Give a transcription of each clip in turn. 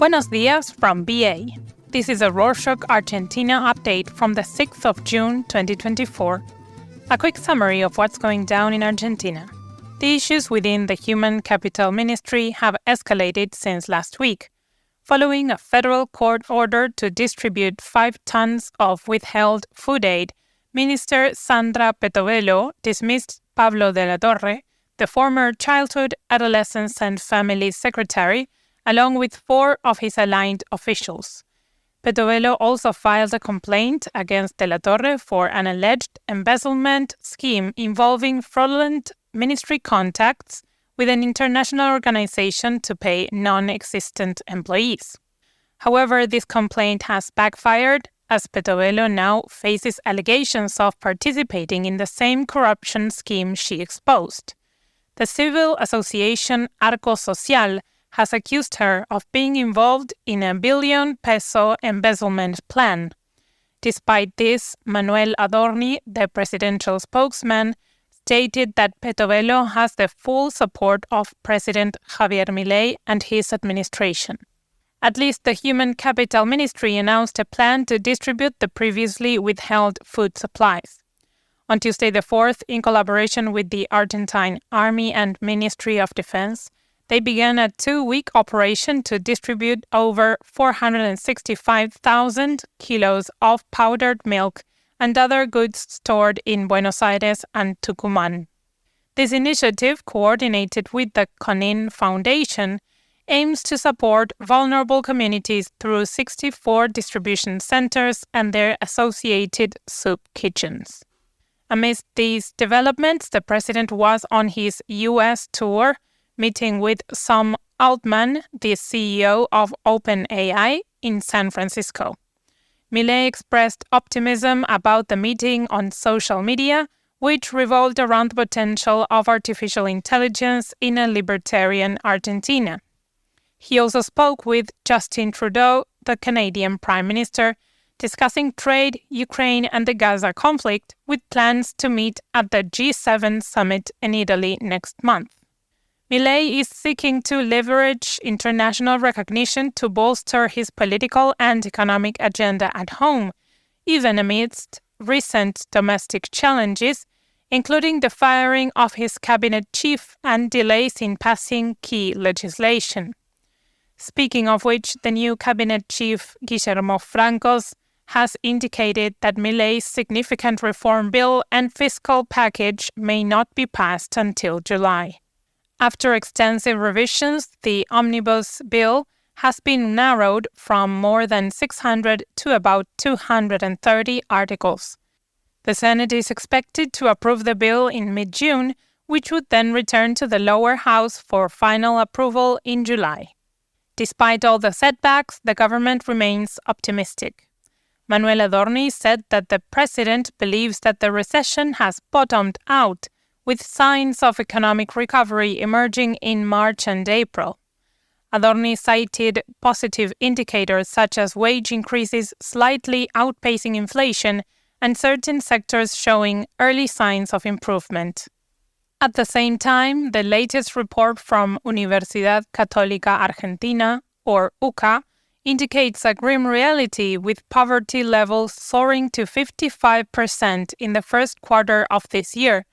Buenos dias from BA. This is a Rorschach Argentina update from the 6th of June 2024. A quick summary of what's going down in Argentina. The issues within the Human Capital Ministry have escalated since last week, following a federal court order to distribute 5 tons of withheld food aid. Minister Sandra Petovelo dismissed Pablo de la Torre, the former Childhood, Adolescence and Family Secretary, along with 4 of his aligned officials. Petovelo also filed a complaint against de la Torre for an alleged embezzlement scheme involving fraudulent ministry contacts with an international organization to pay non-existent employees. However, this complaint has backfired, as Petovelo now faces allegations of participating in the same corruption scheme she exposed. The civil association Arco Social has accused her of being involved in a billion-peso embezzlement plan. Despite this, Manuel Adorni, the presidential spokesman, stated that Petovelo has the full support of President Javier Milei and his administration. At least the Human Capital Ministry announced a plan to distribute the previously withheld food supplies. On Tuesday the 4th, in collaboration with the Argentine Army and Ministry of Defense, they began a 2-week operation to distribute over 465,000 kilos of powdered milk and other goods stored in Buenos Aires and Tucumán. This initiative, coordinated with the CONIN Foundation, aims to support vulnerable communities through 64 distribution centers and their associated soup kitchens. Amidst these developments, the president was on his U.S. tour, meeting with Sam Altman, the CEO of OpenAI, in San Francisco. Milei expressed optimism about the meeting on social media, which revolved around the potential of artificial intelligence in a libertarian Argentina. He also spoke with Justin Trudeau, the Canadian Prime Minister, discussing trade, Ukraine, and the Gaza conflict, with plans to meet at the G7 summit in Italy next month. Milei is seeking to leverage international recognition to bolster his political and economic agenda at home, even amidst recent domestic challenges, including the firing of his cabinet chief and delays in passing key legislation. Speaking of which, the new cabinet chief, Guillermo Francos, has indicated that Milei's significant reform bill and fiscal package may not be passed until July. After extensive revisions, the omnibus bill has been narrowed from more than 600 to about 230 articles. The Senate is expected to approve the bill in mid-June, which would then return to the lower house for final approval in July. Despite all the setbacks, the government remains optimistic. Manuel Adorni said that the president believes that the recession has bottomed out, with signs of economic recovery emerging in March and April. Adorni cited positive indicators such as wage increases slightly outpacing inflation and certain sectors showing early signs of improvement. At the same time, the latest report from Universidad Católica Argentina, or UCA, indicates a grim reality with poverty levels soaring to 55% in the first quarter of this year,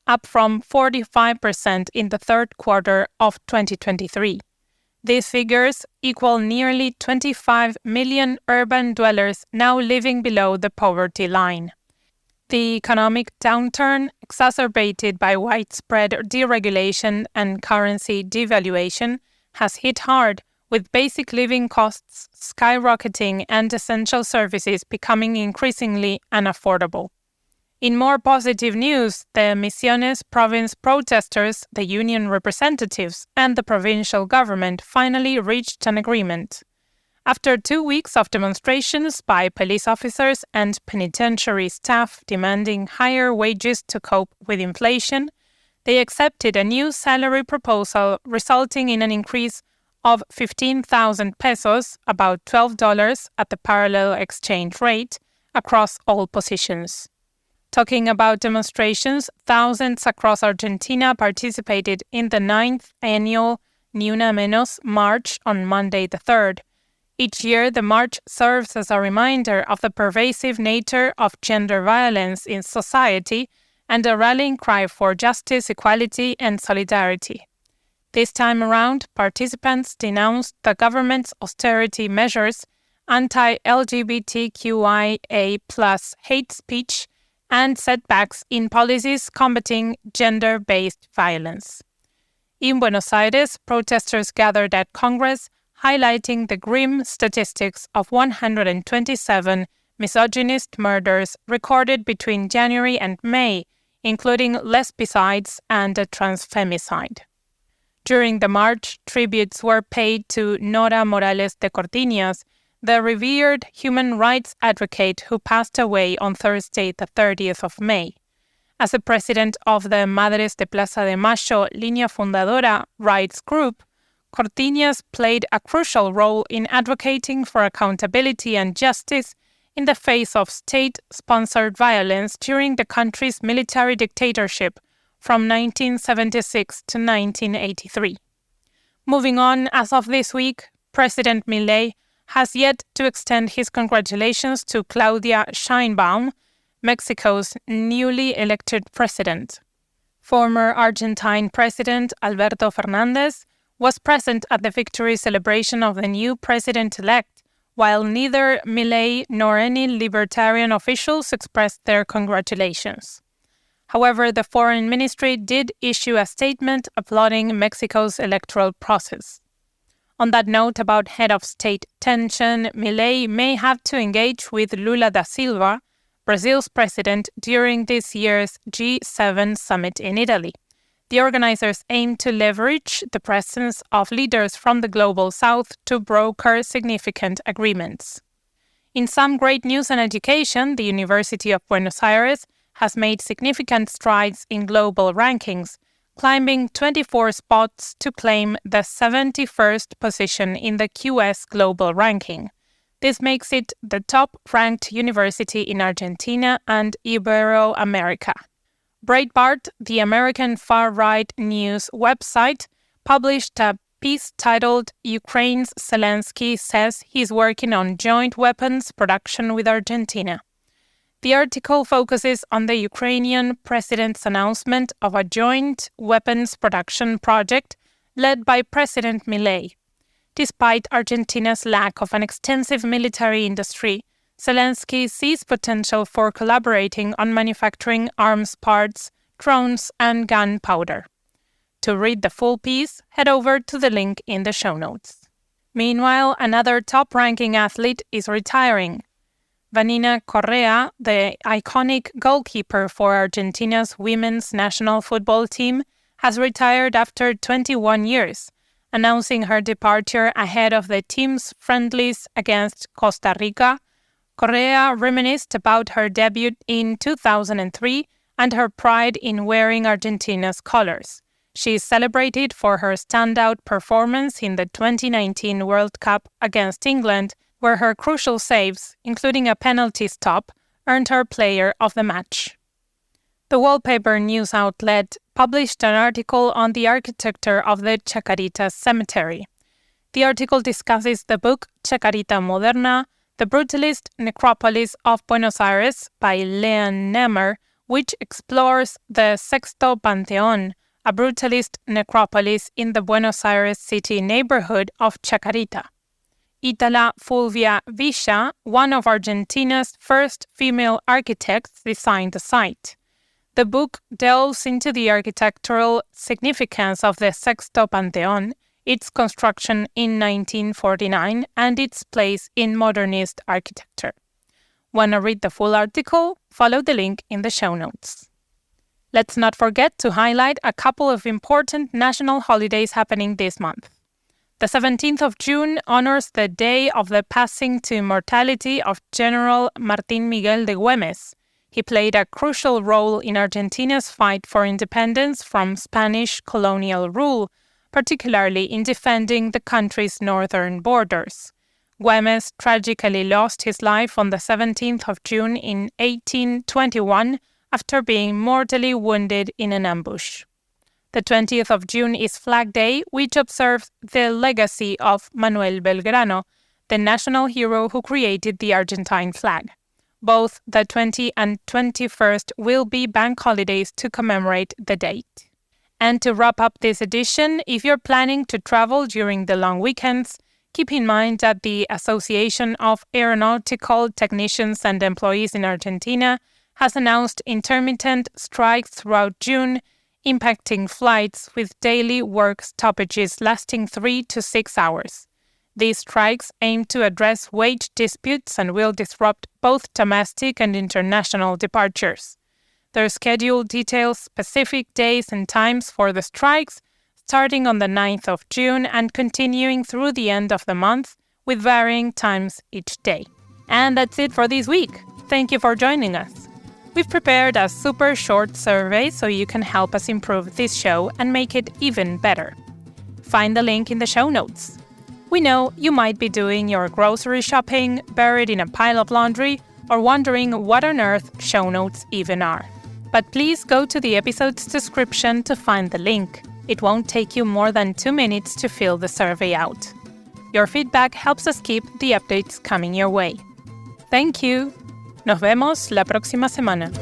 up from 45% in the third quarter of 2023. These figures equal nearly 25 million urban dwellers now living below the poverty line. The economic downturn, exacerbated by widespread deregulation and currency devaluation, has hit hard, with basic living costs skyrocketing and essential services becoming increasingly unaffordable. In more positive news, the Misiones province protesters, the union representatives, and the provincial government finally reached an agreement. After 2 weeks of demonstrations by police officers and penitentiary staff demanding higher wages to cope with inflation, they accepted a new salary proposal resulting in an increase of 15,000 pesos, about $12 at the parallel exchange rate, across all positions. Talking about demonstrations, thousands across Argentina participated in the 9th annual Menos March on Monday the 3rd, Each year, the march serves as a reminder of the pervasive nature of gender violence in society and a rallying cry for justice, equality, and solidarity. This time around, participants denounced the government's austerity measures, anti-LGBTQIA+ hate speech, and setbacks in policies combating gender-based violence. In Buenos Aires, protesters gathered at Congress, highlighting the grim statistics of 127 misogynist murders recorded between January and May, including lesbicides and a transfemicide. During the march, tributes were paid to Nora Morales de Cortiñas, the revered human rights advocate who passed away on Thursday, the 30th of May. As the president of the Madres de Plaza de Mayo Línea Fundadora rights group, Cortiñas played a crucial role in advocating for accountability and justice in the face of state-sponsored violence during the country's military dictatorship from 1976 to 1983. Moving on, as of this week, President Milei has yet to extend his congratulations to Claudia Sheinbaum, Mexico's newly elected president. Former Argentine President Alberto Fernández was present at the victory celebration of the new president-elect, while neither Milei nor any libertarian officials expressed their congratulations. However, the Foreign Ministry did issue a statement applauding Mexico's electoral process. On that note about head of state tension, Milei may have to engage with Lula da Silva, Brazil's president, during this year's G7 summit in Italy. The organizers aim to leverage the presence of leaders from the Global South to broker significant agreements. In some great news and education, the University of Buenos Aires has made significant strides in global rankings, climbing 24 spots to claim the 71st position in the QS Global Ranking. This makes it the top-ranked university in Argentina and Ibero-America. BREITBART, the American far-right news website, published a piece titled "Ukraine's Zelensky says he's working on joint weapons production with Argentina." The article focuses on the Ukrainian president's announcement of a joint weapons production project led by President Milei. Despite Argentina's lack of an extensive military industry, Zelensky sees potential for collaborating on manufacturing arms parts, drones, and gunpowder. To read the full piece, head over to the link in the show notes. Meanwhile, another top-ranking athlete is retiring. Vanina Correa, the iconic goalkeeper for Argentina's women's national football team, has retired after 21 years, announcing her departure ahead of the team's friendlies against Costa Rica. Correa reminisced about her debut in 2003 and her pride in wearing Argentina's colors. She is celebrated for her standout performance in the 2019 World Cup against England, where her crucial saves, including a penalty stop, earned her Player of the Match. The Wallpaper news outlet published an article on the architecture of the Chacarita Cemetery. The article discusses the book Chacarita Moderna, the brutalist necropolis of Buenos Aires by Leon Nemmer, which explores the Sexto Panteón, a brutalist necropolis in the Buenos Aires city neighborhood of Chacarita. Itala Fulvia Villa, one of Argentina's first female architects, designed the site. The book delves into the architectural significance of the Sexto Panteón, its construction in 1949, and its place in modernist architecture. Want to read the full article? Follow the link in the show notes. Let's not forget to highlight a couple of important national holidays happening this month. The 17th of June honors the day of the passing to immortality of General Martín Miguel de Güemes. He played a crucial role in Argentina's fight for independence from Spanish colonial rule, particularly in defending the country's northern borders. Güemes tragically lost his life on the 17th of June in 1821 after being mortally wounded in an ambush. The 20th of June is Flag Day, which observes the legacy of Manuel Belgrano, the national hero who created the Argentine flag. Both the 20th and 21st will be bank holidays to commemorate the date. And to wrap up this edition, if you're planning to travel during the long weekends, keep in mind that the Association of Aeronautical Technicians and Employees in Argentina has announced intermittent strikes throughout June, impacting flights with daily work stoppages lasting 3 to 6 hours. These strikes aim to address wage disputes and will disrupt both domestic and international departures. Their schedule details specific days and times for the strikes, starting on the 9th of June and continuing through the end of the month, with varying times each day. And that's it for this week. Thank you for joining us. We've prepared a super short survey so you can help us improve this show and make it even better. Find the link in the show notes. We know you might be doing your grocery shopping, buried in a pile of laundry, or wondering what on earth show notes even are. But please go to the episode's description to find the link. It won't take you more than 2 minutes to fill the survey out. Your feedback helps us keep the updates coming your way. Thank you. Nos vemos la próxima semana.